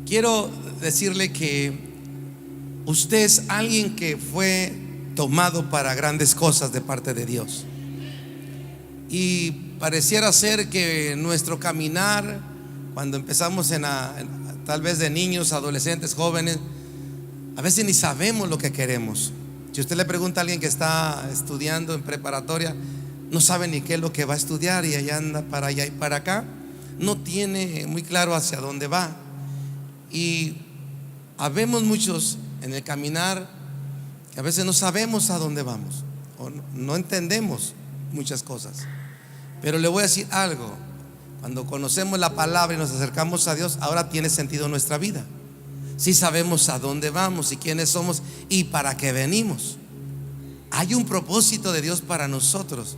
Quiero decirle que usted es alguien que fue tomado para grandes cosas de parte de Dios. Y pareciera ser que nuestro caminar, cuando empezamos tal vez de niños, adolescentes, jóvenes, a veces ni sabemos lo que queremos. Si usted le pregunta a alguien que está estudiando en preparatoria, no sabe ni qué es lo que va a estudiar y allá anda para allá y para acá, no tiene muy claro hacia dónde va. Y habemos muchos en el caminar que a veces no sabemos a dónde vamos o no entendemos muchas cosas. Pero le voy a decir algo: cuando conocemos la palabra y nos acercamos a Dios, ahora tiene sentido nuestra vida. Si sabemos a dónde vamos y quiénes somos y para qué venimos. Hay un propósito de Dios para nosotros.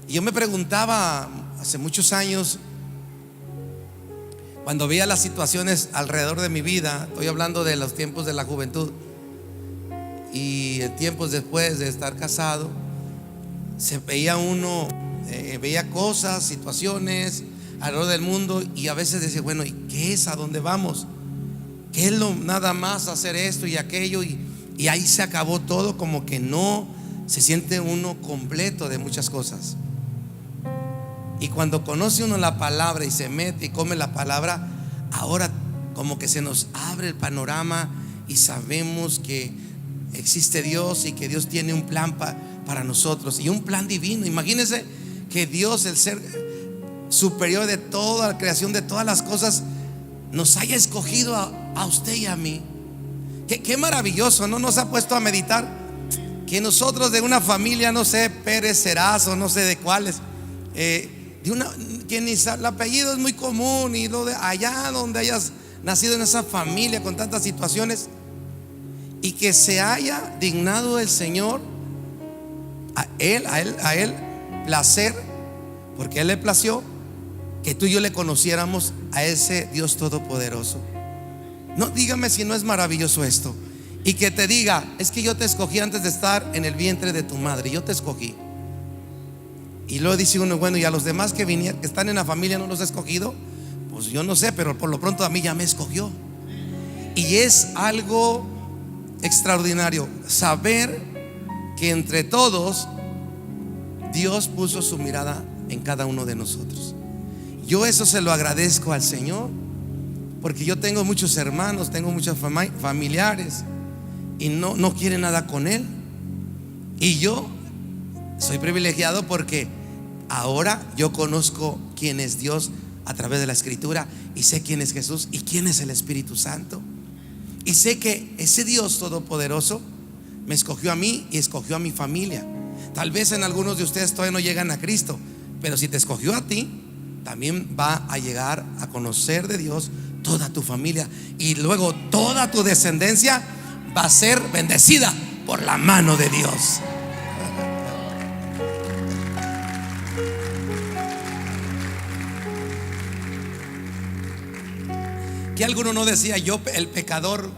Y yo me preguntaba hace muchos años, cuando veía las situaciones alrededor de mi vida, estoy hablando de los tiempos de la juventud y tiempos después de estar casado, se veía uno, veía cosas, situaciones alrededor del mundo, y a veces decía, bueno, ¿y qué es? ¿A dónde vamos? ¿Qué es lo nada más hacer esto y aquello? Y ahí se acabó todo, como que no se siente uno completo de muchas cosas. Y cuando conoce uno la palabra y se mete y come la palabra, ahora como que se nos abre el panorama y sabemos que existe Dios y que Dios tiene un plan para nosotros, y un plan divino. Imagínense que Dios, el ser superior de toda la creación, de todas las cosas, nos haya escogido a usted y a mí. Qué maravilloso, ¿no? Nos ha puesto a meditar que nosotros, de una familia, no sé, Pérez, Serazo, no sé de cuáles, que ni el apellido es muy común, y lo de allá donde hayas nacido, en esa familia con tantas situaciones, y que se haya dignado el Señor a él placer, porque Él le plació que tú y yo le conociéramos a ese Dios todopoderoso. No, dígame si no es maravilloso esto. Y que te diga, es que yo te escogí antes de estar en el vientre de tu madre, yo te escogí. Y luego dice uno, bueno, ¿y a los demás que vinieron, que están en la familia, no los he escogido? Pues yo no sé, pero por lo pronto a mí ya me escogió. Y es algo extraordinario saber que entre todos Dios puso su mirada en cada uno de nosotros. Yo eso se lo agradezco al Señor, porque yo tengo muchos hermanos, tengo muchos familiares, y no quieren nada con Él. Y yo soy privilegiado porque ahora yo conozco quién es Dios a través de la Escritura, y sé quién es Jesús y quién es el Espíritu Santo. Y sé que ese Dios todopoderoso me escogió a mí y escogió a mi familia. Tal vez en algunos de ustedes todavía no llegan a Cristo, pero si te escogió a ti, también va a llegar a conocer de Dios toda tu familia, y luego toda tu descendencia va a ser bendecida por la mano de Dios. Que alguno no decía, yo el pecador,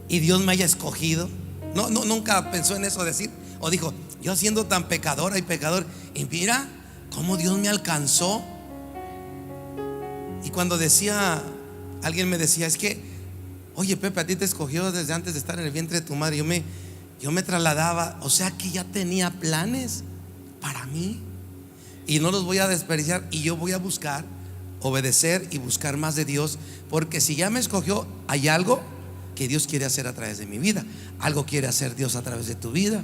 y Dios me haya escogido. No, nunca pensó en eso, decir, o dijo, yo siendo tan pecadora y pecador, y mira cómo Dios me alcanzó. Y cuando decía, alguien me decía, es que, oye Pepe, a ti te escogió desde antes de estar en el vientre de tu madre. Yo me trasladaba, o sea que ya tenía planes para mí, y no los voy a desperdiciar. Y yo voy a buscar, obedecer y buscar más de Dios, porque si ya me escogió, hay algo que Dios quiere hacer a través de mi vida. Algo quiere hacer Dios a través de tu vida,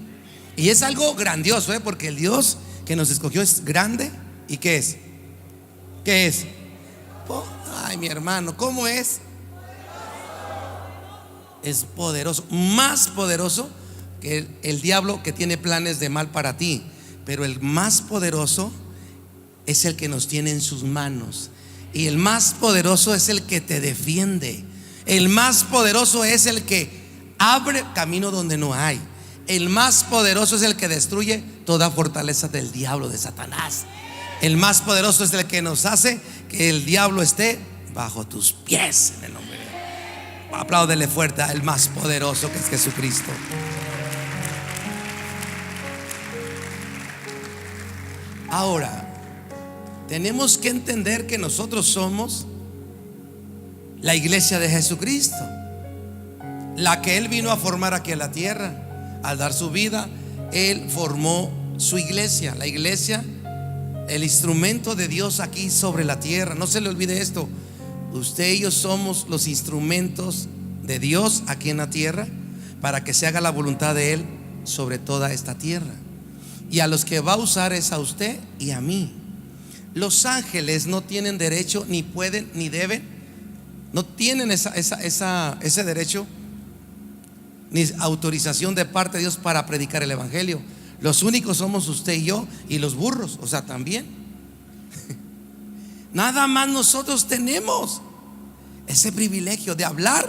y es algo grandioso, porque el Dios que nos escogió es grande. ¿Y qué es? ¿Qué es? Ay, mi hermano, ¿cómo es? Es poderoso, más poderoso que el diablo, que tiene planes de mal para ti. Pero el más poderoso es el que nos tiene en sus manos, y el más poderoso es el que te defiende. El más poderoso es el que abre camino donde no hay. El más poderoso es el que destruye toda fortaleza del diablo, de Satanás. El más poderoso es el que nos hace que el diablo esté bajo tus pies, en el nombre de Dios. Apláudele fuerte al más poderoso, que es Jesucristo. Ahora, tenemos que entender que nosotros somos La iglesia de Jesucristo, la que Él vino a formar aquí en la tierra. Al dar su vida, Él formó su iglesia. La iglesia, el instrumento de Dios aquí sobre la tierra. No se le olvide esto: usted y yo somos los instrumentos de Dios aquí en la tierra, para que se haga la voluntad de Él sobre toda esta tierra. Y a los que va a usar es a usted y a mí. Los ángeles no tienen derecho, ni pueden, ni deben, no tienen ese derecho ni autorización de parte de Dios para predicar el evangelio. Los únicos somos usted y yo, y los burros, o sea, también. Nada más nosotros tenemos ese privilegio de hablar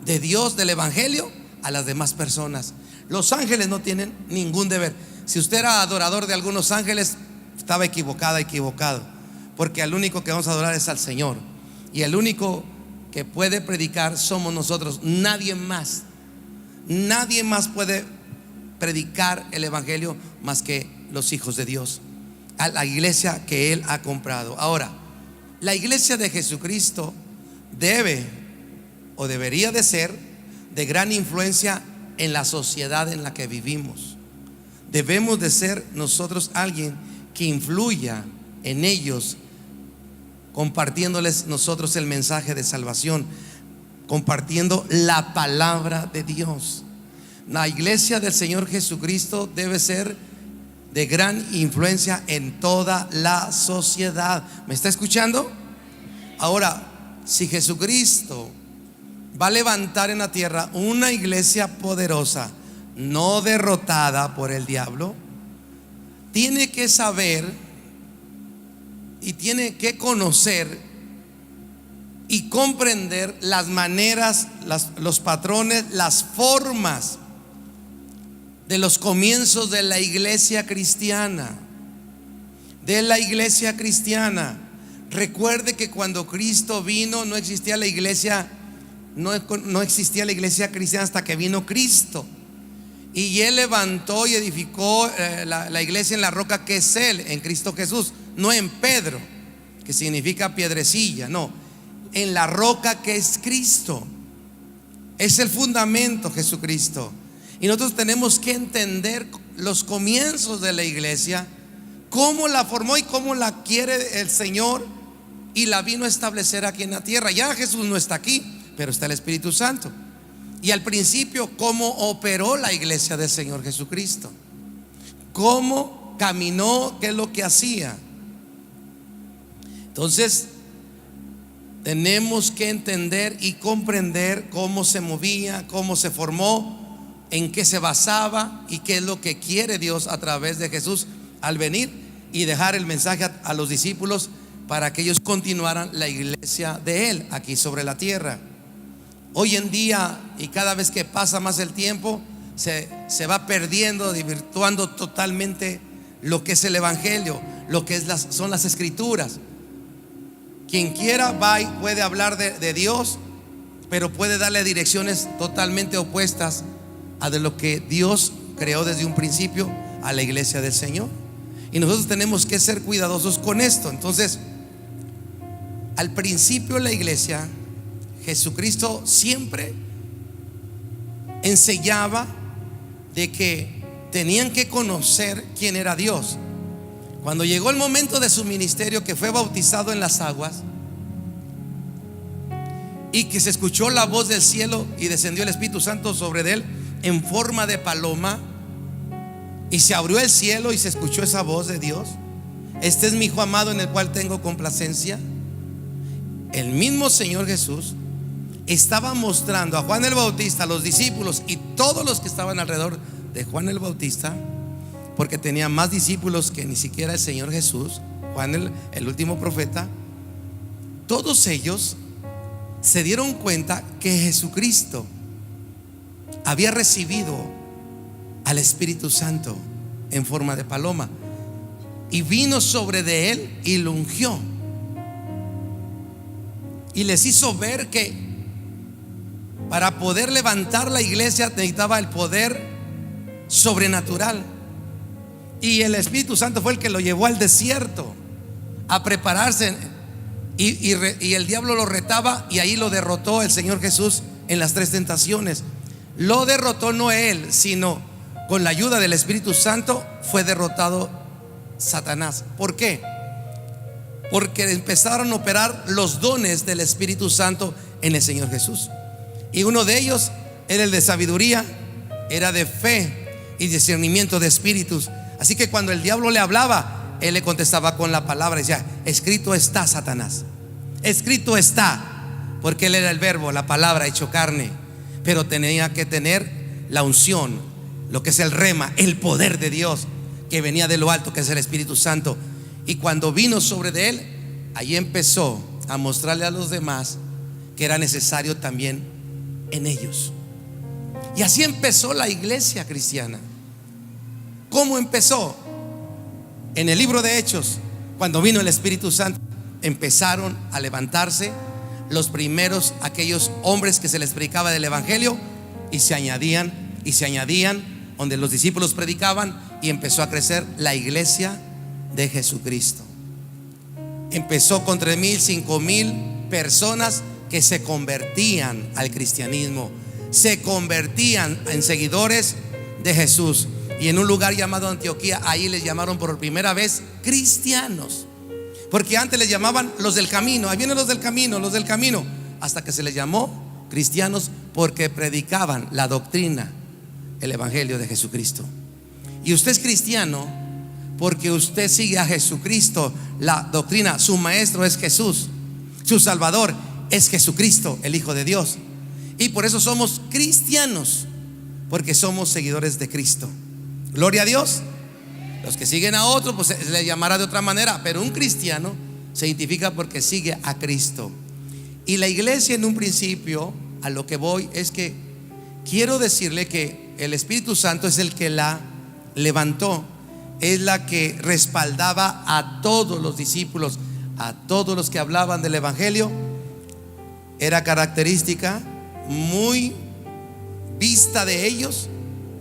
de Dios, del evangelio, a las demás personas. Los ángeles no tienen ningún deber. Si usted era adorador de algunos ángeles, estaba equivocado, porque al único que vamos a adorar es al Señor, y el único que puede predicar somos nosotros. Nadie más puede predicar el evangelio más que los hijos de Dios, a la iglesia que Él ha comprado. Ahora, la iglesia de Jesucristo debe o debería de ser de gran influencia en la sociedad en la que vivimos. Debemos de ser nosotros alguien que influya en ellos, compartiéndoles nosotros el mensaje de salvación, compartiendo la palabra de Dios. La iglesia del Señor Jesucristo debe ser de gran influencia en toda la sociedad. ¿Me está escuchando? Ahora, si Jesucristo va a levantar en la tierra una iglesia poderosa, no derrotada por el diablo, tiene que saber y tiene que conocer y comprender las maneras, los patrones, las formas de los comienzos de la iglesia cristiana. Recuerde que cuando Cristo vino no existía la iglesia, no existía la iglesia cristiana hasta que vino Cristo. Y Él levantó y edificó la iglesia en la roca que es Él, en Cristo Jesús, no en Pedro, que significa piedrecilla, no, en la roca que es Cristo. Es el fundamento, Jesucristo. Y nosotros tenemos que entender los comienzos de la iglesia, cómo la formó y cómo la quiere el Señor, y la vino a establecer aquí en la tierra. Ya Jesús no está aquí, pero está el Espíritu Santo. Y al principio, cómo operó la iglesia del Señor Jesucristo, cómo caminó, qué es lo que hacía. Entonces tenemos que entender y comprender cómo se movía, cómo se formó, en qué se basaba y qué es lo que quiere Dios a través de Jesús al venir y dejar el mensaje a los discípulos para que ellos continuaran la iglesia de Él aquí sobre la tierra. Hoy en día, y cada vez que pasa más el tiempo, se va perdiendo, desvirtuando totalmente lo que es el evangelio, lo que son las escrituras. Quien quiera va y puede hablar de Dios, pero puede darle direcciones totalmente opuestas a de lo que Dios creó desde un principio a la iglesia del Señor. Y nosotros tenemos que ser cuidadosos con esto. Entonces, al principio de la iglesia, Jesucristo siempre enseñaba de que tenían que conocer quién era Dios. Cuando llegó el momento de su ministerio, que fue bautizado en las aguas y que se escuchó la voz del cielo y descendió el Espíritu Santo sobre él en forma de paloma, y se abrió el cielo y se escuchó esa voz de Dios: este es mi Hijo amado en el cual tengo complacencia. El mismo Señor Jesús estaba mostrando a Juan el Bautista, a los discípulos y todos los que estaban alrededor de Juan el Bautista, porque tenía más discípulos que ni siquiera el Señor Jesús, Juan el último profeta. Todos ellos se dieron cuenta que Jesucristo había recibido al Espíritu Santo en forma de paloma, y vino sobre de él y lo ungió, y les hizo ver que para poder levantar la iglesia necesitaba el poder sobrenatural. Y el Espíritu Santo fue el que lo llevó al desierto a prepararse y el diablo lo retaba, y ahí lo derrotó el Señor Jesús en las 3 tentaciones. Lo derrotó no él, sino con la ayuda del Espíritu Santo fue derrotado Satanás. ¿Por qué? Porque empezaron a operar los dones del Espíritu Santo en el Señor Jesús. Y uno de ellos era el de sabiduría, era de fe y discernimiento de espíritus. Así que cuando el diablo le hablaba, él le contestaba con la palabra. Decía: escrito está, Satanás, escrito está. Porque él era el verbo, la palabra hecho carne. Pero tenía que tener la unción, lo que es el rema, el poder de Dios que venía de lo alto, que es el Espíritu Santo. Y cuando vino sobre de él, ahí empezó a mostrarle a los demás que era necesario también en ellos. Y así empezó la iglesia cristiana. ¿Cómo empezó? En el libro de Hechos, cuando vino el Espíritu Santo, empezaron a levantarse los primeros, aquellos hombres que se les predicaba del evangelio, y se añadían donde los discípulos predicaban, y empezó a crecer la iglesia de Jesucristo. Empezó con 3,000, 5,000 personas que se convertían al cristianismo, se convertían en seguidores de Jesús. Y en un lugar llamado Antioquía, ahí les llamaron por primera vez cristianos, porque antes les llamaban los del camino. Ahí vienen los del camino, hasta que se les llamó cristianos, porque predicaban la doctrina, el evangelio de Jesucristo. Y usted es cristiano porque usted sigue a Jesucristo, la doctrina. Su maestro es Jesús, su salvador es Jesucristo, el Hijo de Dios. Y por eso somos cristianos, porque somos seguidores de Cristo. Gloria a Dios. Los que siguen a otro, pues se le llamará de otra manera, pero un cristiano se identifica porque sigue a Cristo. Y la iglesia, en un principio, a lo que voy es que quiero decirle que el Espíritu Santo es el que la levantó, es la que respaldaba a todos los discípulos, a todos los que hablaban del evangelio. Era característica muy vista de ellos,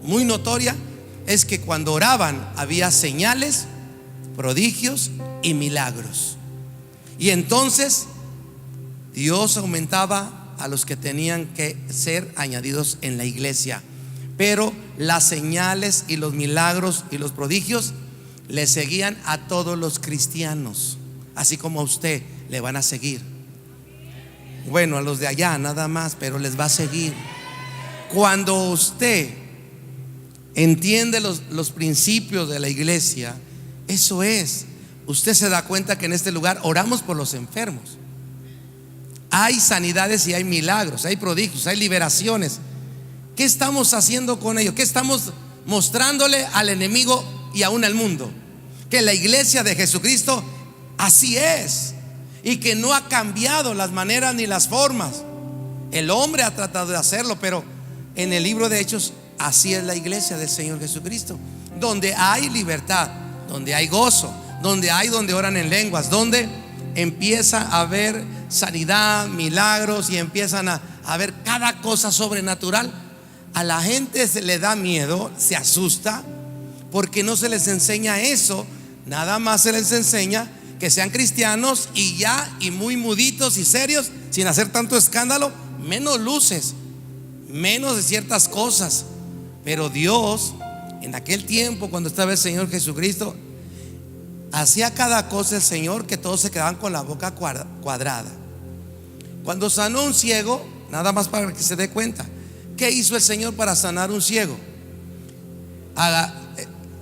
muy notoria, es que cuando oraban había señales, prodigios y milagros. Y entonces Dios aumentaba a los que tenían que ser añadidos en la iglesia. Pero las señales y los milagros y los prodigios le seguían a todos los cristianos, así como a usted le van a seguir. Bueno, a los de allá nada más, pero les va a seguir. Cuando usted entiende los principios de la iglesia, eso es, usted se da cuenta que en este lugar oramos por los enfermos. Hay sanidades y hay milagros, hay prodigios, hay liberaciones. ¿Qué estamos haciendo con ello? ¿Qué estamos mostrándole al enemigo y aún al mundo? Que la iglesia de Jesucristo así es, y que no ha cambiado las maneras ni las formas. El hombre ha tratado de hacerlo, pero en el libro de Hechos así es la iglesia del Señor Jesucristo, donde hay libertad, donde hay gozo, donde oran en lenguas, donde empieza a haber sanidad, milagros, y empiezan a haber cada cosa sobrenatural. A la gente se le da miedo, se asusta, porque no se les enseña eso. Nada más se les enseña que sean cristianos y ya, y muy muditos y serios, sin hacer tanto escándalo, menos luces, menos de ciertas cosas. Pero Dios, en aquel tiempo, cuando estaba el Señor Jesucristo, hacía cada cosa el Señor que todos se quedaban con la boca cuadrada. Cuando sanó un ciego, nada más para que se dé cuenta, ¿qué hizo el Señor para sanar un ciego?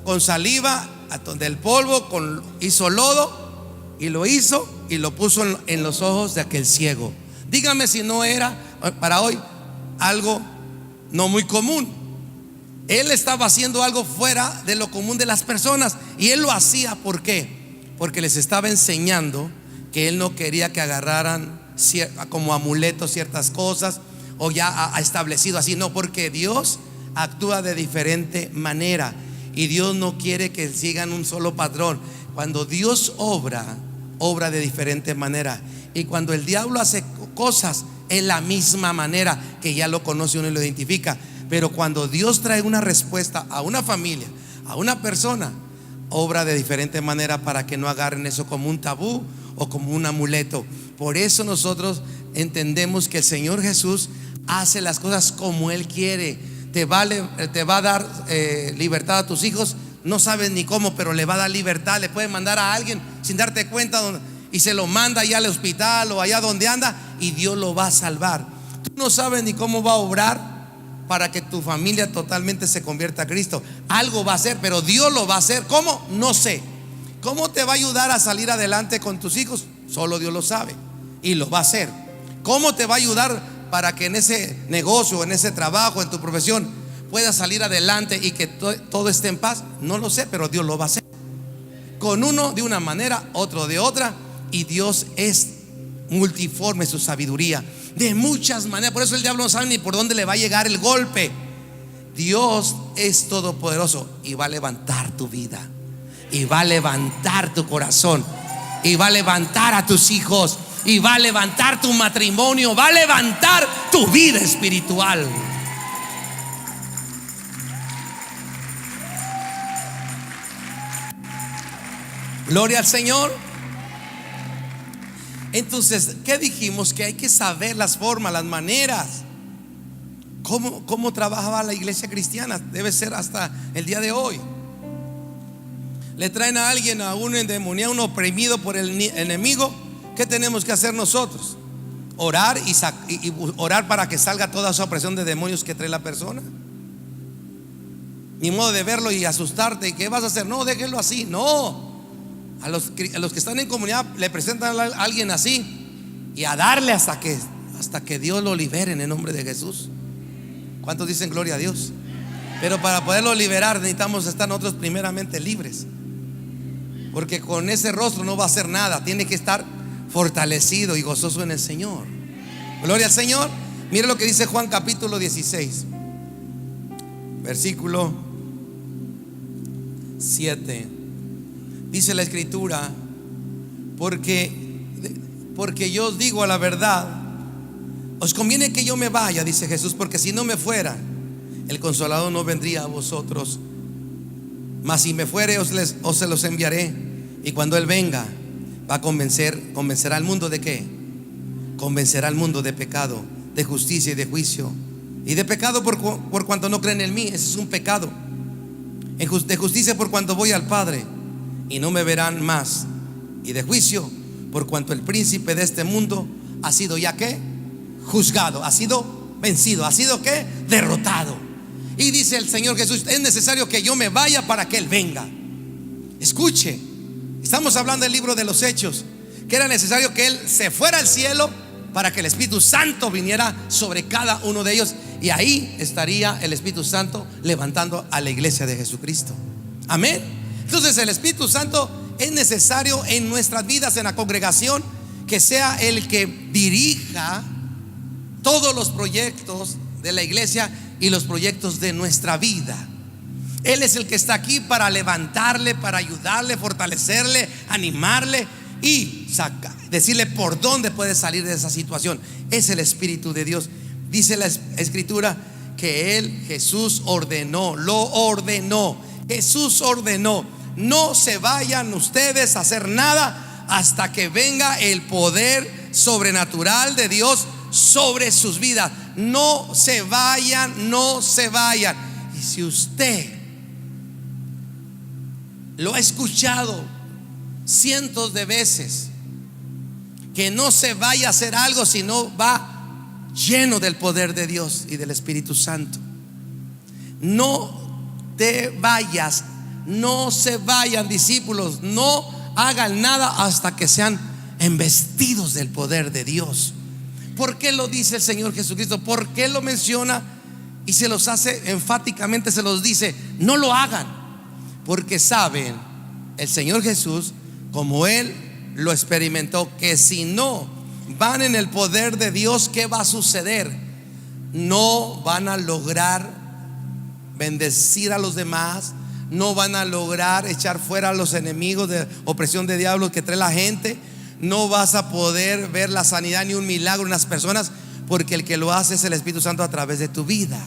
Con saliva del polvo, hizo lodo, y lo hizo y lo puso en los ojos de aquel ciego. Dígame si no era para hoy algo no muy común. Él estaba haciendo algo fuera de lo común de las personas, y él lo hacía. ¿Por qué? Porque les estaba enseñando que él no quería que agarraran como amuletos ciertas cosas, o ya ha establecido así. No, porque Dios actúa de diferente manera, y Dios no quiere que sigan un solo patrón. Cuando Dios obra de diferente manera, y cuando el diablo hace cosas en la misma manera, que ya lo conoce uno y lo identifica. Pero cuando Dios trae una respuesta a una familia, a una persona, obra de diferente manera, para que no agarren eso como un tabú o como un amuleto. Por eso nosotros entendemos que el Señor Jesús hace las cosas como Él quiere. Te va a dar libertad a tus hijos. No sabes ni cómo, pero le va a dar libertad. Le puede mandar a alguien sin darte cuenta y se lo manda allá al hospital o allá donde anda, y Dios lo va a salvar. Tú no sabes ni cómo va a obrar para que tu familia totalmente se convierta a Cristo. Algo va a hacer, pero Dios lo va a hacer. ¿Cómo? No sé. ¿Cómo te va a ayudar a salir adelante con tus hijos? Solo Dios lo sabe, y lo va a hacer. ¿Cómo te va a ayudar para que en ese negocio, en ese trabajo, en tu profesión puedas salir adelante y que todo esté en paz? No lo sé, pero Dios lo va a hacer. Con uno de una manera, otro de otra. Y Dios es multiforme su sabiduría, de muchas maneras. Por eso el diablo no sabe ni por dónde le va a llegar el golpe. Dios es todopoderoso y va a levantar tu vida, y va a levantar tu corazón, y va a levantar a tus hijos, y va a levantar tu matrimonio, va a levantar tu vida espiritual. Gloria al Señor. Entonces, ¿qué dijimos? Que hay que saber las formas, las maneras. ¿Cómo trabajaba la iglesia cristiana? Debe ser hasta el día de hoy. Le traen a alguien, a un endemoniado, un oprimido por el enemigo. ¿Qué tenemos que hacer nosotros? Orar y orar para que salga toda esa opresión de demonios que trae la persona. Ni modo de verlo y asustarte. ¿Y qué vas a hacer? No, déjenlo así. No. A los que están en comunidad le presentan a alguien así, y a darle hasta que Dios lo libere en el nombre de Jesús. ¿Cuántos dicen gloria a Dios? Pero para poderlo liberar necesitamos estar nosotros primeramente libres, porque con ese rostro no va a hacer nada. Tiene que estar fortalecido y gozoso en el Señor. Gloria al Señor. Mire lo que dice Juan capítulo 16, versículo 7. Dice la escritura: porque yo os digo a la verdad, os conviene que yo me vaya, dice Jesús, porque si no me fuera, el Consolador no vendría a vosotros. Mas si me fuere, os se los enviaré. Y cuando Él venga, va a convencerá al mundo ¿de qué? Convencerá al mundo de pecado, de justicia y de juicio. Y de pecado por cuanto no creen en mí, ese es un pecado. De justicia por cuanto voy al Padre y no me verán más. Y de juicio por cuanto el príncipe de este mundo ha sido ya ¿qué? Juzgado, ha sido vencido, ha sido ¿qué? Derrotado. Y dice el Señor Jesús: es necesario que yo me vaya para que Él venga. Escuche, estamos hablando del libro de los Hechos, que era necesario que Él se fuera al cielo para que el Espíritu Santo viniera sobre cada uno de ellos, y ahí estaría el Espíritu Santo levantando a la iglesia de Jesucristo. Amén. Entonces el Espíritu Santo es necesario en nuestras vidas, en la congregación, que sea el que dirija todos los proyectos de la iglesia y los proyectos de nuestra vida. Él es el que está aquí para levantarle, para ayudarle, fortalecerle, animarle y decirle por dónde puede salir de esa situación. Es el Espíritu de Dios. Dice la Escritura que Él, Jesús, lo ordenó. Jesús ordenó: no se vayan ustedes a hacer nada hasta que venga el poder sobrenatural de Dios sobre sus vidas. No se vayan, no se vayan. Y si usted lo ha escuchado cientos de veces, que no se vaya a hacer algo si no va lleno del poder de Dios y del Espíritu Santo. No te vayas. No se vayan, discípulos, no hagan nada hasta que sean embestidos del poder de Dios. ¿Por qué lo dice el Señor Jesucristo? ¿Por qué lo menciona y se los hace enfáticamente? Se los dice: no lo hagan, porque saben el Señor Jesús, como Él lo experimentó, que si no van en el poder de Dios, ¿qué va a suceder? No van a lograr bendecir a los demás, no van a lograr echar fuera a los enemigos de opresión de diablos que trae la gente. No vas a poder ver la sanidad ni un milagro en las personas, porque el que lo hace es el Espíritu Santo a través de tu vida.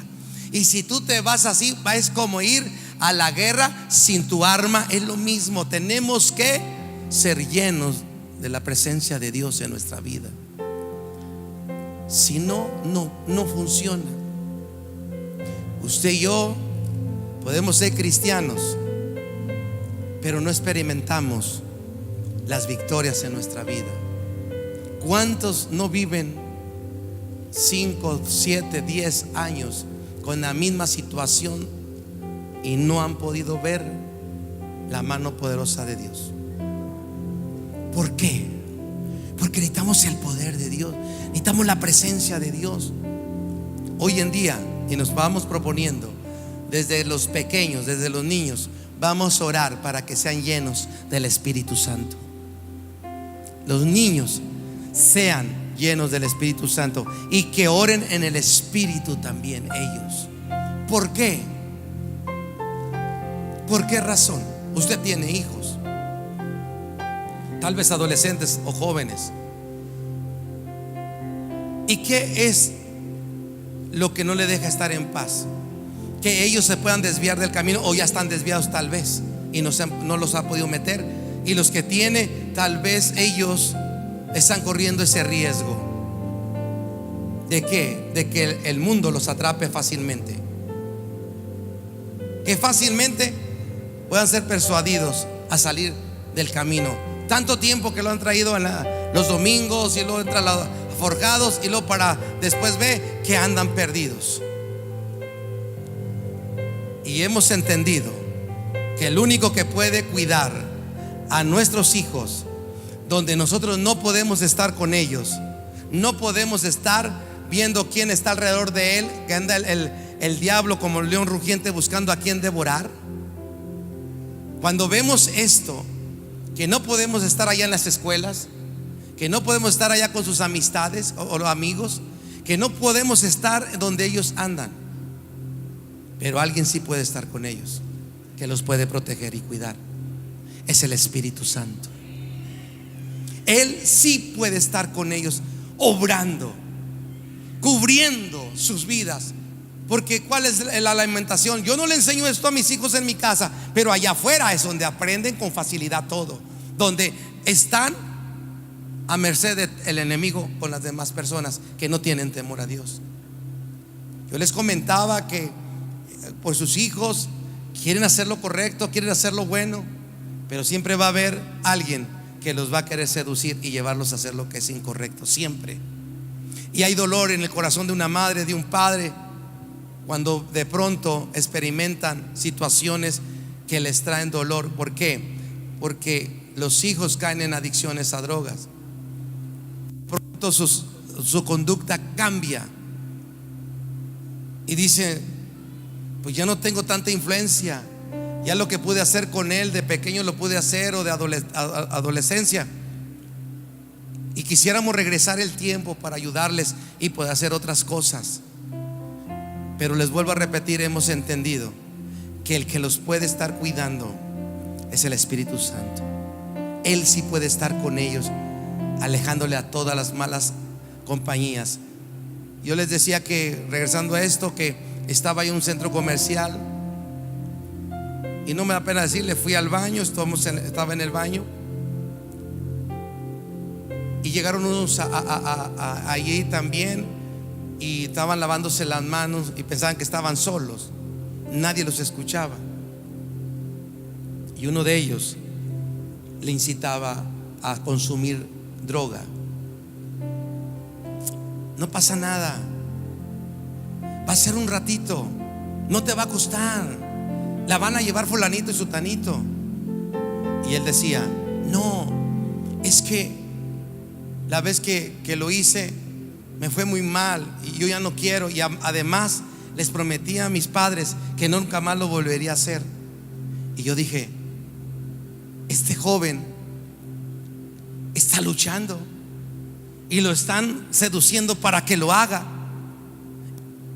Y si tú te vas así, es como ir a la guerra sin tu arma. Es lo mismo. Tenemos que ser llenos de la presencia de Dios en nuestra vida. Si no, no funciona. Usted y yo podemos ser cristianos, pero no experimentamos las victorias en nuestra vida. ¿Cuántos no viven 5, 7, 10 años con la misma situación y no han podido ver la mano poderosa de Dios? ¿Por qué? Porque necesitamos el poder de Dios, necesitamos la presencia de Dios. Hoy en día, y nos vamos proponiendo desde los pequeños, desde los niños, vamos a orar para que sean llenos del Espíritu Santo. Los niños sean llenos del Espíritu Santo y que oren en el Espíritu también ellos. ¿Por qué? ¿Por qué razón? Usted tiene hijos, tal vez adolescentes o jóvenes. ¿Y qué es lo que no le deja estar en paz? Que ellos se puedan desviar del camino, o ya están desviados tal vez y no los ha podido meter. Y los que tiene, tal vez ellos están corriendo ese riesgo. ¿De qué? De que el mundo los atrape fácilmente, que fácilmente puedan ser persuadidos a salir del camino. Tanto tiempo que lo han traído en los domingos, y luego entran forjados, y luego para después ve que andan perdidos. Y hemos entendido que el único que puede cuidar a nuestros hijos, donde nosotros no podemos estar con ellos, no podemos estar viendo quién está alrededor de él, que anda el diablo como el león rugiente buscando a quien devorar. Cuando vemos esto, que no podemos estar allá en las escuelas, que no podemos estar allá con sus amistades o los amigos, que no podemos estar donde ellos andan, pero alguien sí puede estar con ellos, que los puede proteger y cuidar. Es el Espíritu Santo. Él sí puede estar con ellos, obrando, cubriendo sus vidas. Porque ¿cuál es la alimentación? Yo no le enseño esto a mis hijos en mi casa, pero allá afuera es donde aprenden con facilidad todo, donde están a merced del enemigo con las demás personas que no tienen temor a Dios. Yo les comentaba que por sus hijos quieren hacer lo correcto, quieren hacer lo bueno, pero siempre va a haber alguien que los va a querer seducir y llevarlos a hacer lo que es incorrecto, siempre. Y hay dolor en el corazón de una madre, de un padre, cuando de pronto experimentan situaciones que les traen dolor. ¿Por qué? Porque los hijos caen en adicciones a drogas. Pronto su conducta cambia y dice: pues ya no tengo tanta influencia, ya lo que pude hacer con él de pequeño lo pude hacer, o de adolescencia, y quisiéramos regresar el tiempo para ayudarles y poder hacer otras cosas. Pero les vuelvo a repetir, hemos entendido que el que los puede estar cuidando es el Espíritu Santo. Él sí puede estar con ellos, alejándole a todas las malas compañías. Yo les decía que, regresando a esto, que estaba ahí en un centro comercial, y no me da pena decirle, fui al baño, estaba en el baño, y llegaron unos allí también, y estaban lavándose las manos y pensaban que estaban solos, nadie los escuchaba, y uno de ellos le incitaba a consumir droga. No pasa nada, va a ser un ratito, no te va a costar, la van a llevar fulanito y sutanito. Y él decía: no, es que la vez que lo hice me fue muy mal y yo ya no quiero, y además les prometí a mis padres que nunca más lo volvería a hacer. Y yo dije: este joven está luchando y lo están seduciendo para que lo haga,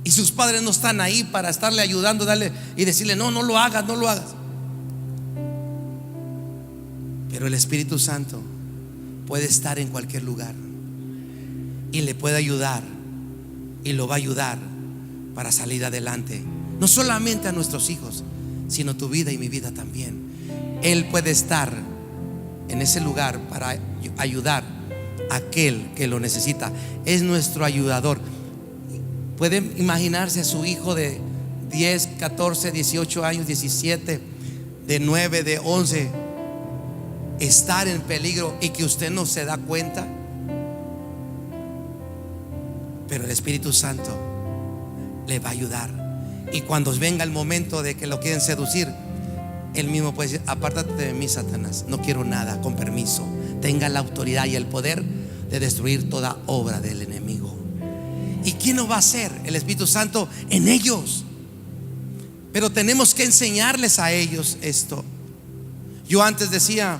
y sus padres no están ahí para estarle ayudando, darle y decirle: no, no lo hagas, no lo hagas. Pero el Espíritu Santo puede estar en cualquier lugar y le puede ayudar, y lo va a ayudar para salir adelante, no solamente a nuestros hijos, sino tu vida y mi vida también. Él puede estar en en ese lugar para ayudar a aquel que lo necesita. Es nuestro ayudador. Pueden imaginarse a su hijo de 10, 14, 18 años, 17, de 9, de 11, estar en peligro y que usted no se da cuenta. Pero el Espíritu Santo le va a ayudar. Y cuando venga el momento de que lo quieren seducir, él mismo puede decir: apártate de mí, Satanás, no quiero nada, con permiso. Tenga la autoridad y el poder de destruir toda obra del enemigo. ¿Y quién lo va a hacer? El Espíritu Santo en ellos. Pero tenemos que enseñarles a ellos esto. Yo antes decía: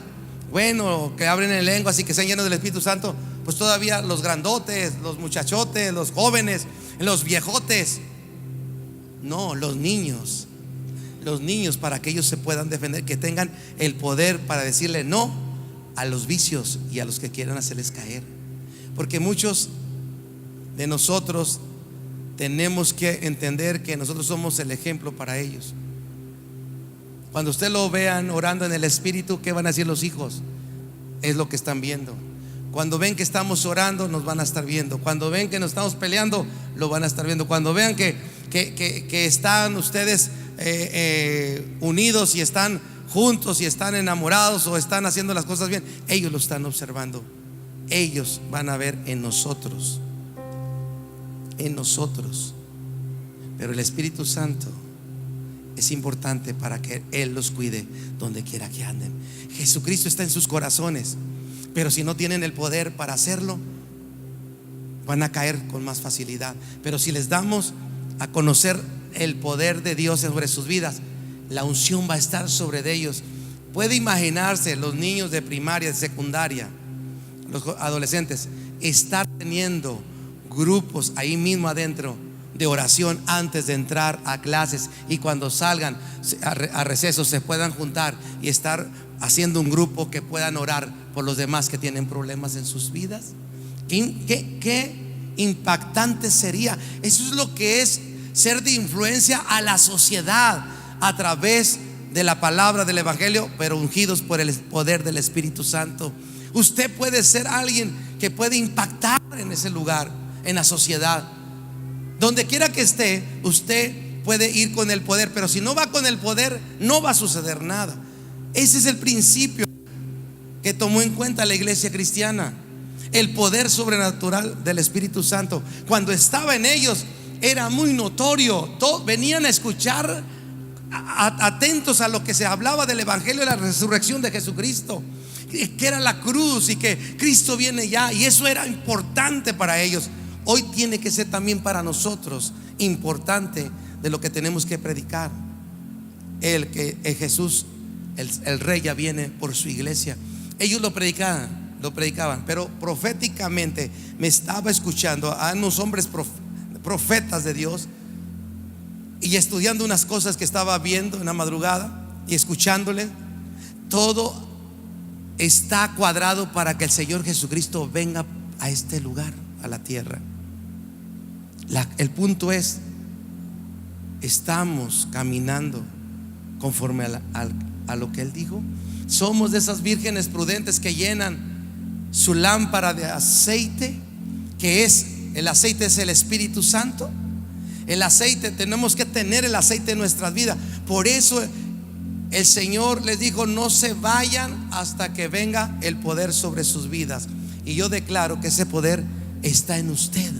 bueno, que abren en lenguas y que sean llenos del Espíritu Santo, pues todavía los grandotes, los muchachotes, los jóvenes, los viejotes. No, los niños, para que ellos se puedan defender, que tengan el poder para decirle no a los vicios y a los que quieran hacerles caer. Porque muchos de nosotros tenemos que entender que nosotros somos el ejemplo para ellos. Cuando usted lo vean orando en el Espíritu, ¿qué van a decir los hijos? Es lo que están viendo. Cuando ven que estamos orando, nos van a estar viendo. Cuando ven que nos estamos peleando, lo van a estar viendo. Cuando vean que están ustedes unidos y están juntos y están enamorados o están haciendo las cosas bien, ellos lo están observando. Ellos van a ver en nosotros. Pero el Espíritu Santo es importante para que Él los cuide donde quiera que anden. Jesucristo está en sus corazones, pero si no tienen el poder para hacerlo, van a caer con más facilidad. Pero si les damos a conocer el poder de Dios sobre sus vidas, la unción va a estar sobre ellos. Puede imaginarse los niños de primaria, de secundaria, los adolescentes, estar teniendo grupos ahí mismo adentro de oración antes de entrar a clases, y cuando salgan a recesos se puedan juntar y estar haciendo un grupo que puedan orar por los demás que tienen problemas en sus vidas. ¿Qué impactante sería? Eso es lo que es ser de influencia a la sociedad a través de la palabra del Evangelio, pero ungidos por el poder del Espíritu Santo. Usted puede ser alguien que puede impactar en ese lugar, en la sociedad. Donde quiera que esté, usted puede ir con el poder, pero si no va con el poder, no va a suceder nada. Ese es el principio que tomó en cuenta la iglesia cristiana. El poder sobrenatural del Espíritu Santo, cuando estaba en ellos, era muy notorio. Todos venían a escuchar, atentos a lo que se hablaba del Evangelio de la resurrección de Jesucristo, que era la cruz y que Cristo viene ya, y eso era importante para ellos. Hoy tiene que ser también para nosotros importante de lo que tenemos que predicar. Jesús, el Rey, ya viene por su iglesia. Ellos lo predicaban, pero proféticamente me estaba escuchando a unos hombres profetas de Dios, y estudiando unas cosas que estaba viendo en la madrugada y escuchándole. Todo está cuadrado para que el Señor Jesucristo venga a este lugar, a la tierra. El punto es: ¿estamos caminando conforme a lo que Él dijo? Somos de esas vírgenes prudentes que llenan su lámpara de aceite, que es el aceite, es el Espíritu Santo. El aceite, tenemos que tener el aceite en nuestras vidas. Por eso el Señor les dijo: no se vayan hasta que venga el poder sobre sus vidas. Y yo declaro que ese poder está en usted.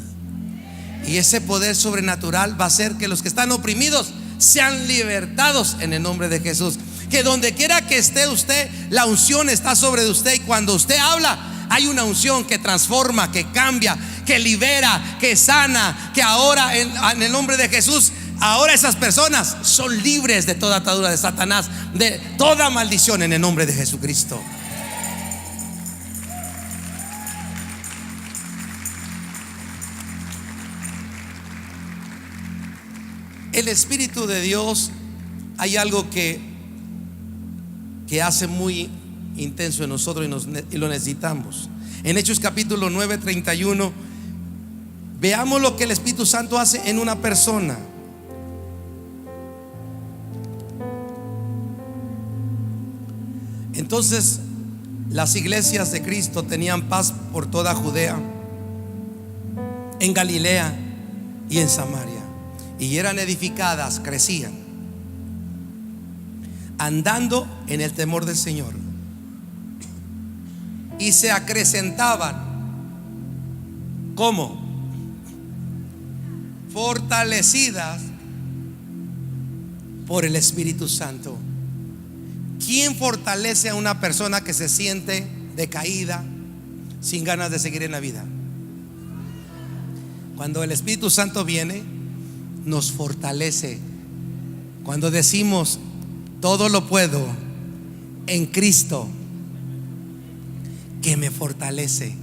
Y ese poder sobrenatural va a hacer que los que están oprimidos sean libertados en el nombre de Jesús. Que donde quiera que esté usted, la unción está sobre usted. Y cuando usted habla, hay una unción que transforma, que cambia, que libera, que sana. Que ahora en el nombre de Jesús, ahora esas personas son libres de toda atadura de Satanás, de toda maldición, en el nombre de Jesucristo. El Espíritu de Dios, hay algo que hace muy intenso en nosotros y lo necesitamos. En Hechos capítulo 9, 31, veamos lo que el Espíritu Santo hace en una persona. Entonces Las iglesias de Cristo tenían paz por toda Judea, en Galilea y en Samaria, y eran edificadas, crecían, andando en el temor del Señor, y se acrecentaban. ¿Cómo? Fortalecidas por el Espíritu Santo. ¿Quién fortalece a una persona que se siente decaída, sin ganas de seguir en la vida? Cuando el Espíritu Santo viene, nos fortalece. Cuando decimos: todo lo puedo en Cristo que me fortalece.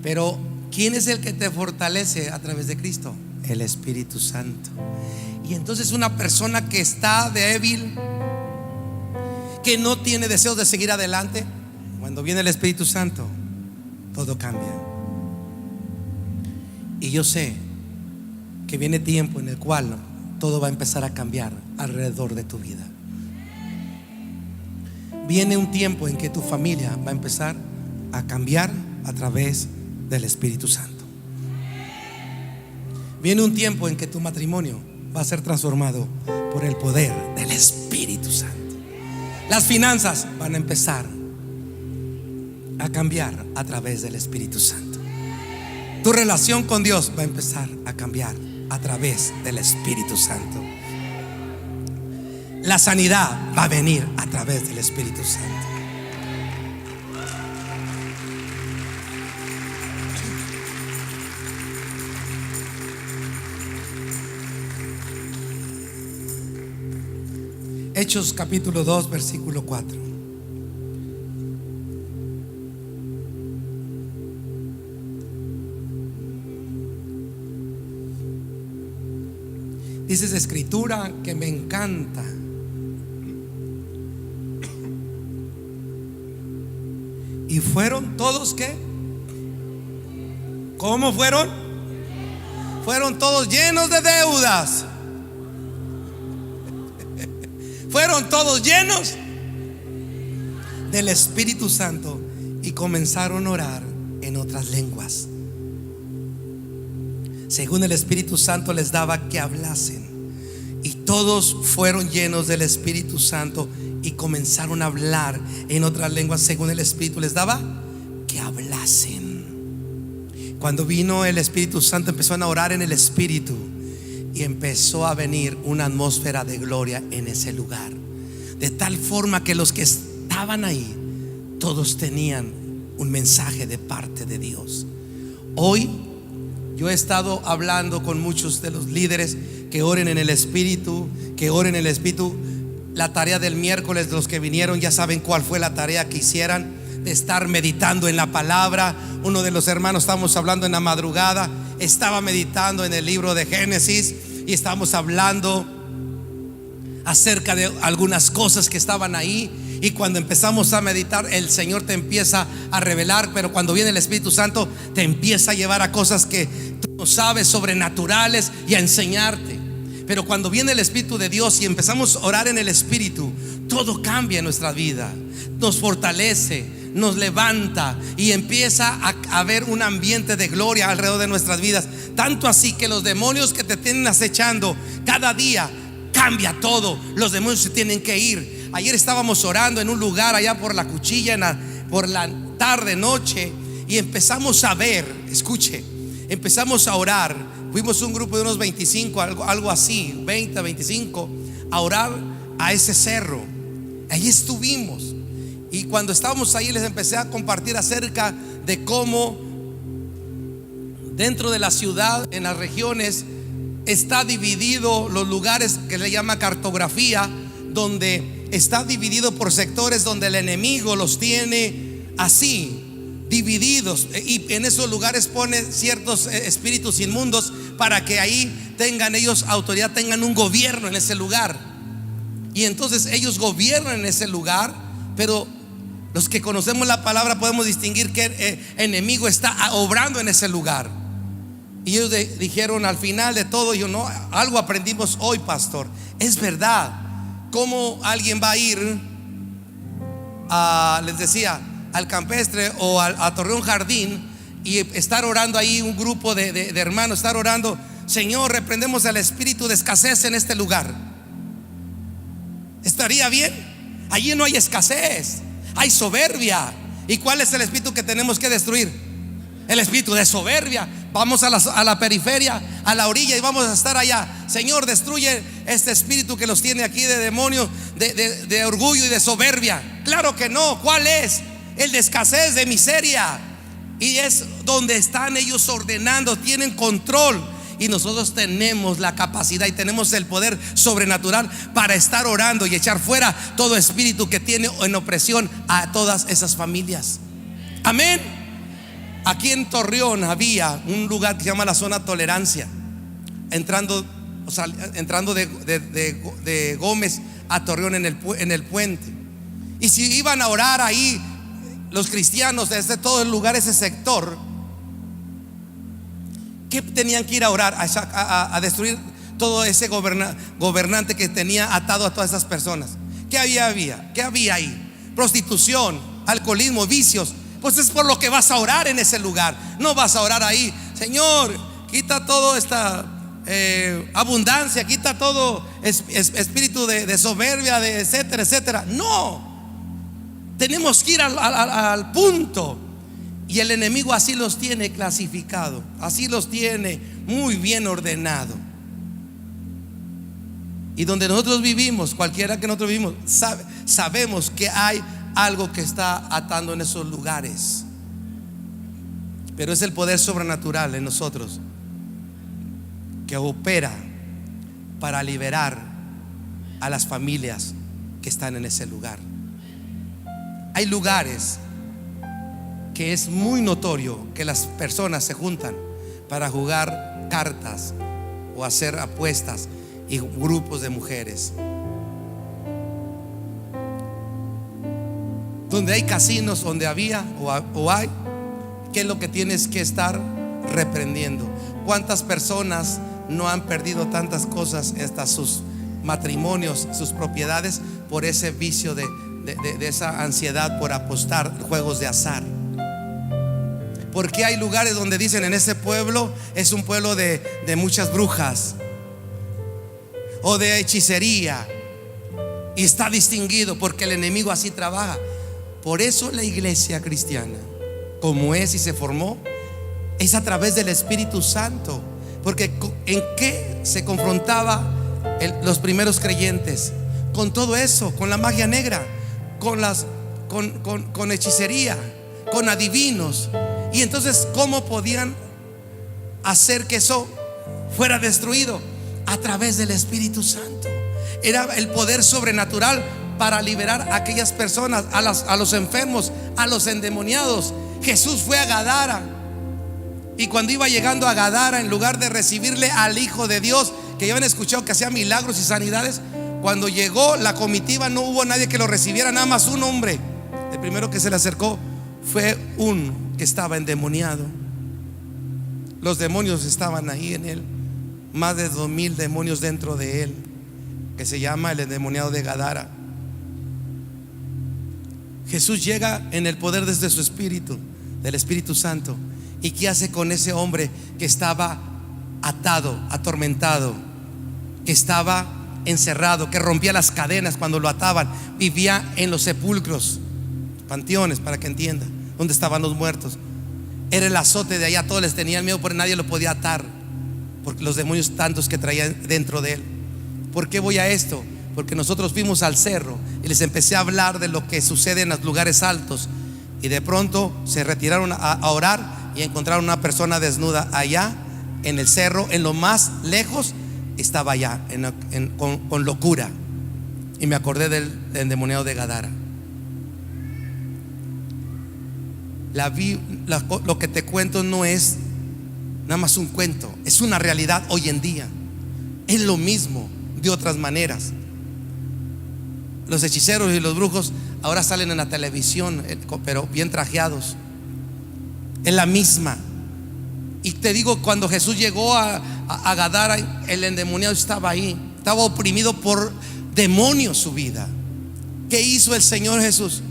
Pero ¿quién es el que te fortalece a través de Cristo? El Espíritu Santo. Y entonces una persona que está débil, que no tiene deseos de seguir adelante, cuando viene el Espíritu Santo, todo cambia. Y yo sé que viene tiempo en el cual todo va a empezar a cambiar alrededor de tu vida. Viene un tiempo en que tu familia va a empezar a cambiar a través del Espíritu Santo. Viene un tiempo en que tu matrimonio va a ser transformado por el poder del Espíritu Santo. Las finanzas van a empezar a cambiar a través del Espíritu Santo. Tu relación con Dios va a empezar a cambiar a través del Espíritu Santo. La sanidad va a venir a través del Espíritu Santo. Hechos capítulo 2 versículo 4. Dice esa escritura que me encanta. Y fueron todos, ¿qué? ¿Cómo fueron? Fueron todos llenos de deudas. Fueron todos llenos del Espíritu Santo y comenzaron a orar en otras lenguas, según el Espíritu Santo les daba que hablasen. Y todos fueron llenos del Espíritu Santo y comenzaron a hablar en otras lenguas, según el Espíritu les daba que hablasen. Cuando vino el Espíritu Santo, empezaron a orar en el Espíritu y empezó a venir una atmósfera de gloria en ese lugar, de tal forma que los que estaban ahí, todos tenían un mensaje de parte de Dios. Hoy yo he estado hablando con muchos de los líderes que oren en el Espíritu, que oren en el Espíritu. La tarea del miércoles, los que vinieron ya saben cuál fue la tarea que hicieran, de estar meditando en la palabra. Uno de los hermanos, estábamos hablando en la madrugada, estaba meditando en el libro de Génesis y estábamos hablando acerca de algunas cosas que estaban ahí. Y cuando empezamos a meditar, el Señor te empieza a revelar, pero cuando viene el Espíritu Santo te empieza a llevar a cosas que tú no sabes, sobrenaturales, y a enseñarte. Pero cuando viene el Espíritu de Dios y empezamos a orar en el Espíritu, todo cambia en nuestra vida, nos fortalece, nos levanta y empieza a haber un ambiente de gloria alrededor de nuestras vidas. Tanto así que los demonios que te tienen acechando cada día, cambia todo. Los demonios se tienen que ir. Ayer estábamos orando en un lugar allá por la Cuchilla, por la tarde, noche, y empezamos a ver, escuche, empezamos a orar. Fuimos un grupo de unos 25, algo así, 20, 25, a orar a ese cerro. Ahí estuvimos. Y cuando estábamos ahí les empecé a compartir acerca de cómo dentro de la ciudad, en las regiones, está dividido los lugares que le llama cartografía, donde está dividido por sectores, donde el enemigo los tiene así divididos, y en esos lugares pone ciertos espíritus inmundos para que ahí tengan ellos autoridad, tengan un gobierno en ese lugar. Y entonces ellos gobiernan en ese lugar, pero los que conocemos la palabra podemos distinguir que el enemigo está obrando en ese lugar. Y ellos dijeron al final de todo, yo no, algo aprendimos hoy, pastor. Es verdad. ¿Cómo alguien va a ir a, les decía, al campestre o a Torreón Jardín y estar orando ahí, un grupo de hermanos, estar orando: Señor, reprendemos el espíritu de escasez en este lugar. ¿Estaría bien? Allí no hay escasez, hay soberbia. ¿Y cuál es el espíritu que tenemos que destruir? El espíritu de soberbia. Vamos a la periferia, a la orilla, y vamos a estar allá. Señor, destruye este espíritu que los tiene aquí de demonio, de orgullo y de soberbia. Claro que no. ¿Cuál es? El de escasez, de miseria. Y es donde están ellos ordenando, tienen control. Y nosotros tenemos la capacidad y tenemos el poder sobrenatural para estar orando y echar fuera todo espíritu que tiene en opresión a todas esas familias. Amén. Aquí en Torreón había un lugar que se llama la zona Tolerancia, entrando de Gómez a Torreón en el puente. Y si iban a orar ahí los cristianos desde todo el lugar, ese sector, ¿qué tenían que ir a orar? A destruir todo ese gobernante que tenía atado a todas esas personas. ¿Qué había? ¿Qué había ahí? Prostitución, alcoholismo, vicios. Pues es por lo que vas a orar en ese lugar. No vas a orar ahí: Señor, quita toda esta abundancia, quita todo espíritu de soberbia, de etcétera, etcétera. No, tenemos que ir al punto. Y el enemigo así los tiene clasificado, así los tiene muy bien ordenado. Y donde nosotros vivimos, cualquiera que nosotros vivimos, sabemos que hay algo que está atando en esos lugares. Pero es el poder sobrenatural en nosotros que opera para liberar a las familias que están en ese lugar. Hay lugares que es muy notorio que las personas se juntan para jugar cartas o hacer apuestas, y grupos de mujeres. Donde hay casinos, donde había o hay, ¿qué es lo que tienes que estar reprendiendo? ¿Cuántas personas no han perdido tantas cosas, hasta sus matrimonios, sus propiedades, por ese vicio de esa ansiedad por apostar, juegos de azar? Porque hay lugares donde dicen: en ese pueblo es un pueblo de muchas brujas o de hechicería, y está distinguido porque el enemigo así trabaja. Por eso la iglesia cristiana, como es y se formó, es a través del Espíritu Santo. Porque ¿en qué se confrontaba los primeros creyentes? Con todo eso, con la magia negra, con hechicería, con adivinos. Y entonces, ¿cómo podían hacer que eso fuera destruido? A través del Espíritu Santo. Era el poder sobrenatural para liberar a aquellas personas, a los enfermos, a los endemoniados. Jesús fue a Gadara, y cuando iba llegando a Gadara, en lugar de recibirle al Hijo de Dios, que ya habían escuchado que hacía milagros y sanidades, cuando llegó la comitiva no hubo nadie que lo recibiera, nada más un hombre. El primero que se le acercó fue uno que estaba endemoniado. Los demonios estaban ahí en él, más de 2000 demonios dentro de él, que se llama el endemoniado de Gadara. Jesús llega en el poder desde su espíritu, del Espíritu Santo. ¿Y qué hace con ese hombre que estaba atado, atormentado, que estaba encerrado, que rompía las cadenas cuando lo ataban? Vivía en los sepulcros, panteones, para que entiendan, donde estaban los muertos. Era el azote de allá, todos les tenían miedo, porque nadie lo podía atar, porque los demonios tantos que traían dentro de él. ¿Por qué voy a esto? Porque nosotros fuimos al cerro y les empecé a hablar de lo que sucede en los lugares altos, y de pronto se retiraron a orar y encontraron una persona desnuda allá en el cerro, en lo más lejos. Estaba allá con locura, y me acordé del endemoniado de Gadara. Lo que te cuento no es nada más un cuento, es una realidad hoy en día. Es lo mismo de otras maneras. Los hechiceros y los brujos ahora salen en la televisión, pero bien trajeados. Es la misma. Y te digo, cuando Jesús llegó a Gadara, el endemoniado estaba ahí, estaba oprimido por demonios su vida. ¿Qué hizo el Señor Jesús?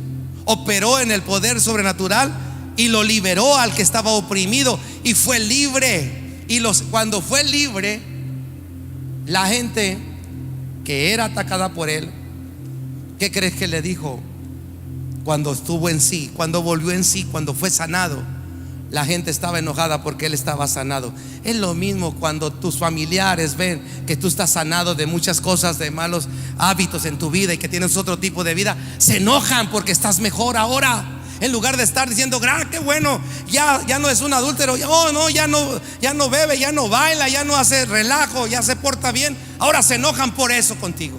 operó en el poder sobrenatural y lo liberó al que estaba oprimido y fue libre. Y cuando fue libre, la gente que era atacada por él, ¿qué crees que le dijo? Cuando estuvo en sí, cuando volvió en sí, cuando fue sanado, la gente estaba enojada porque él estaba sanado. Es lo mismo cuando tus familiares ven que tú estás sanado de muchas cosas, de malos hábitos en tu vida y que tienes otro tipo de vida, se enojan porque estás mejor ahora. En lugar de estar diciendo, qué bueno, ya no es un adúltero, ya no bebe, ya no baila, ya no hace relajo, ya se porta bien. Ahora se enojan por eso contigo.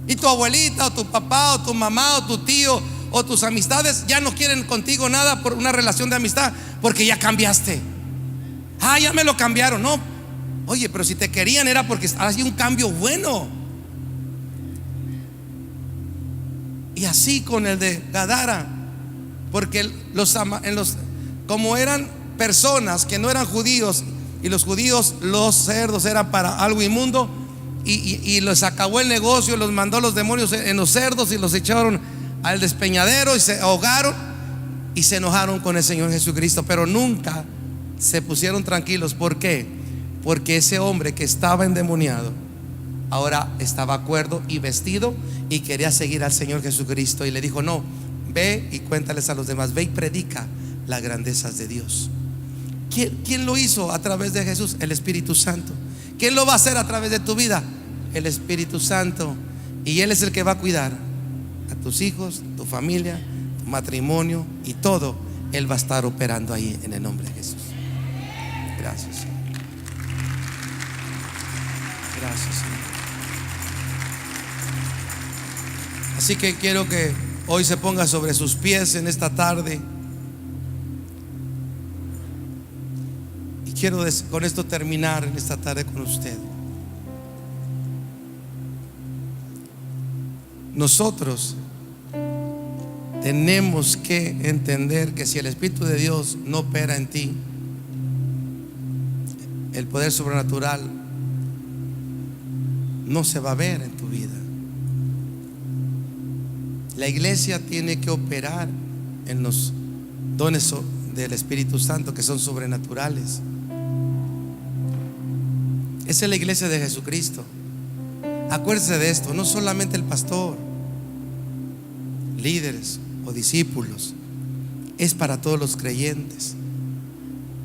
Y tu abuelita, o tu papá, o tu mamá, o tu tío, o tus amistades ya no quieren contigo nada por una relación de amistad, porque ya cambiaste. Ya me lo cambiaron. No, oye, pero si te querían era porque hacía un cambio bueno. Y así con el de Gadara, porque como eran personas que no eran judíos, y los judíos, los cerdos eran para algo inmundo, y les acabó el negocio, los mandó los demonios en los cerdos y los echaron al despeñadero y se ahogaron y se enojaron con el Señor Jesucristo, pero nunca se pusieron tranquilos. ¿Por qué? Porque ese hombre que estaba endemoniado ahora estaba acuerdo y vestido y quería seguir al Señor Jesucristo, y le dijo: no, ve y cuéntales a los demás, ve y predica las grandezas de Dios. ¿Quién lo hizo a través de Jesús? El Espíritu Santo. ¿Quién lo va a hacer a través de tu vida? El Espíritu Santo. Y Él es el que va a cuidar a tus hijos, tu familia, tu matrimonio y todo. Él va a estar operando ahí en el nombre de Jesús. Gracias, Señor. Gracias, Señor. Así que quiero que hoy se ponga sobre sus pies en esta tarde. Y quiero con esto terminar en esta tarde con usted. Nosotros tenemos que entender que si el Espíritu de Dios no opera en ti, el poder sobrenatural no se va a ver en tu vida. La iglesia tiene que operar en los dones del Espíritu Santo que son sobrenaturales. Esa es la iglesia de Jesucristo. Acuérdese de esto, no solamente el pastor, líderes o discípulos, es para todos los creyentes.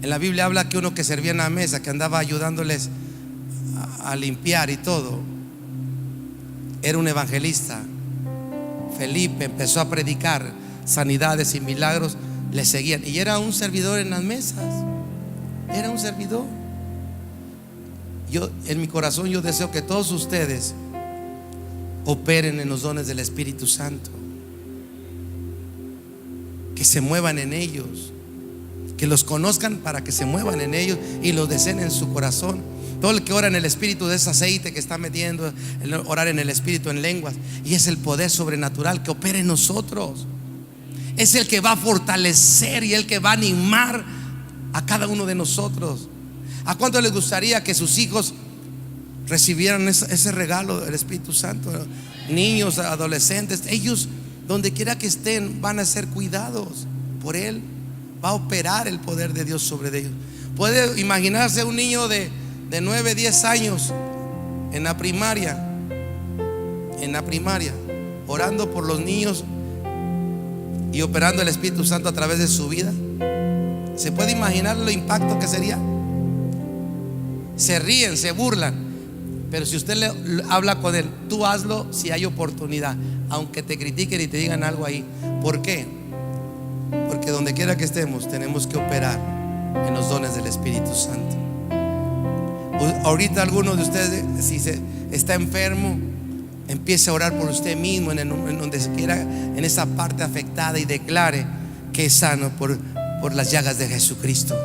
En la Biblia habla que uno que servía en la mesa, que andaba ayudándoles a limpiar y todo, era un evangelista. Felipe empezó a predicar sanidades y milagros, le seguían, y era un servidor en las mesas. Era un servidor. Yo, en mi corazón, yo deseo que todos ustedes operen en los dones del Espíritu Santo, que se muevan en ellos, que los conozcan para que se muevan en ellos y los deseen en su corazón. Todo el que ora en el Espíritu, de ese aceite que está metiendo, orar en el Espíritu en lenguas, y es el poder sobrenatural que opera en nosotros. Es el que va a fortalecer y el que va a animar a cada uno de nosotros. ¿A cuánto les gustaría que sus hijos recibieran ese regalo del Espíritu Santo? Niños, adolescentes, ellos donde quiera que estén van a ser cuidados por Él. Va a operar el poder de Dios sobre ellos. Puede imaginarse un niño de 9, 10 años en la primaria, orando por los niños y operando el Espíritu Santo a través de su vida. ¿Se puede imaginar lo impacto que sería? Se ríen, se burlan, pero si usted le habla con él, tú hazlo si hay oportunidad, aunque te critiquen y te digan algo ahí. ¿Por qué? Porque donde quiera que estemos tenemos que operar en los dones del Espíritu Santo. Ahorita algunos de ustedes, si está enfermo, empiece a orar por usted mismo en donde quiera, en esa parte afectada, y declare que es sano por las llagas de Jesucristo.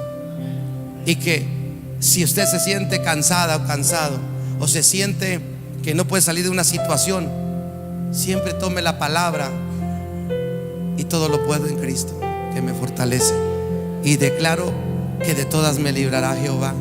Y que si usted se siente cansada o cansado, o se siente que no puede salir de una situación, siempre tome la palabra: y todo lo puedo en Cristo que me fortalece. Y declaro que de todas me librará Jehová,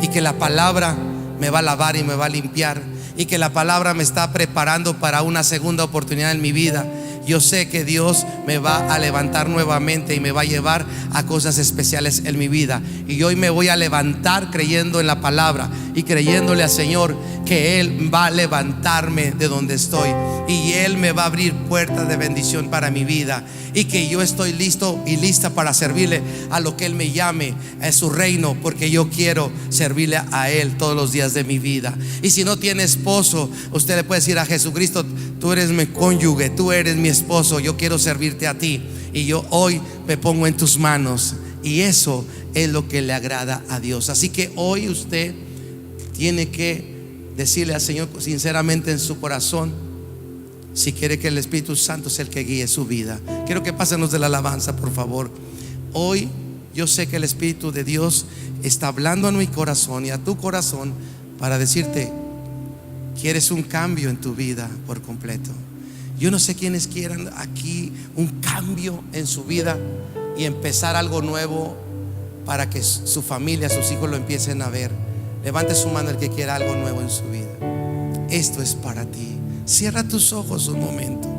y que la palabra me va a lavar y me va a limpiar, y que la palabra me está preparando para una segunda oportunidad en mi vida. yo sé que Dios me va a levantar nuevamente y me va a llevar a cosas especiales en mi vida. Y hoy me voy a levantar creyendo en la palabra y creyéndole al Señor que Él va a levantarme de donde estoy y Él me va a abrir puertas de bendición para mi vida, y que yo estoy listo y lista para servirle a lo que Él me llame, a su reino, porque yo quiero servirle a Él todos los días de mi vida. Y si no tiene esposo, usted le puede decir a Jesucristo: tú eres mi cónyuge, tú eres mi esposo, yo quiero servirte a ti, y yo hoy me pongo en tus manos. Y eso es lo que le agrada a Dios. Así que hoy usted tiene que decirle al Señor sinceramente en su corazón si quiere que el Espíritu Santo sea el que guíe su vida. Quiero que pásenos de la alabanza, por favor. Hoy yo sé que el Espíritu de Dios está hablando a mi corazón y a tu corazón para decirte: quieres un cambio en tu vida por completo. Yo no sé quiénes quieran aquí un cambio en su vida y empezar algo nuevo para que su familia, sus hijos lo empiecen a ver. Levante su mano el que quiera algo nuevo en su vida. Esto es para ti. Cierra tus ojos un momento.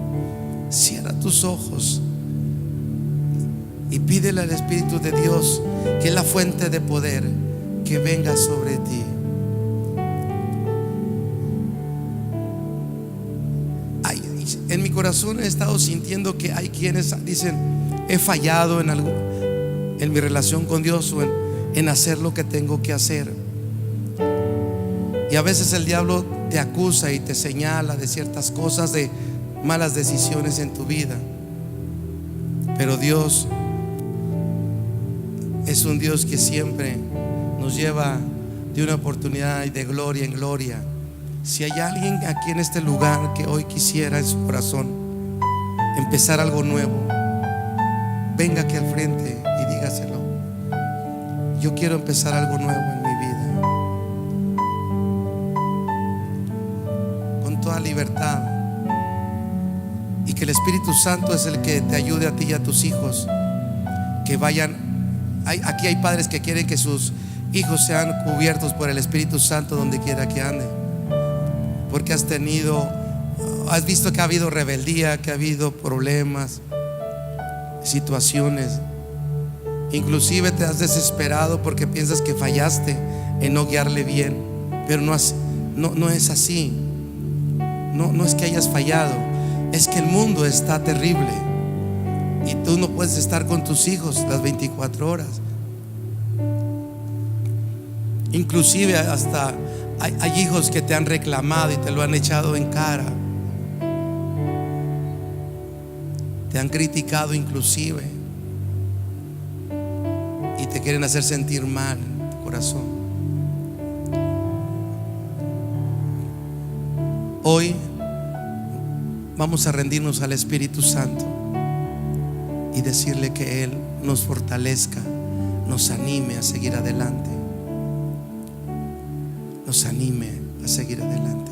Cierra tus ojos y pídele al Espíritu de Dios, que es la fuente de poder, que venga sobre ti. En mi corazón he estado sintiendo que hay quienes dicen: he fallado en mi relación con Dios, o en hacer lo que tengo que hacer. Y a veces el diablo te acusa y te señala de ciertas cosas, de malas decisiones en tu vida. Pero Dios es un Dios que siempre nos lleva de una oportunidad y de gloria en gloria. Si hay alguien aquí en este lugar que hoy quisiera en su corazón empezar algo nuevo, venga aquí al frente y dígaselo: yo quiero empezar algo nuevo en mi vida. Con toda libertad. Y que el Espíritu Santo es el que te ayude a ti y a tus hijos, que vayan. Aquí hay padres que quieren que sus hijos sean cubiertos por el Espíritu Santo donde quiera que ande, porque has visto que ha habido rebeldía, que ha habido problemas, situaciones. Inclusive te has desesperado porque piensas que fallaste en no guiarle bien, pero no es así. No es que hayas fallado, es que el mundo está terrible y tú no puedes estar con tus hijos las 24 horas. Inclusive hasta hay hijos que te han reclamado y te lo han echado en cara, te han criticado inclusive, y te quieren hacer sentir mal en tu corazón. Hoy vamos a rendirnos al Espíritu Santo y decirle que Él nos fortalezca, nos anime a seguir adelante, nos anime a seguir adelante.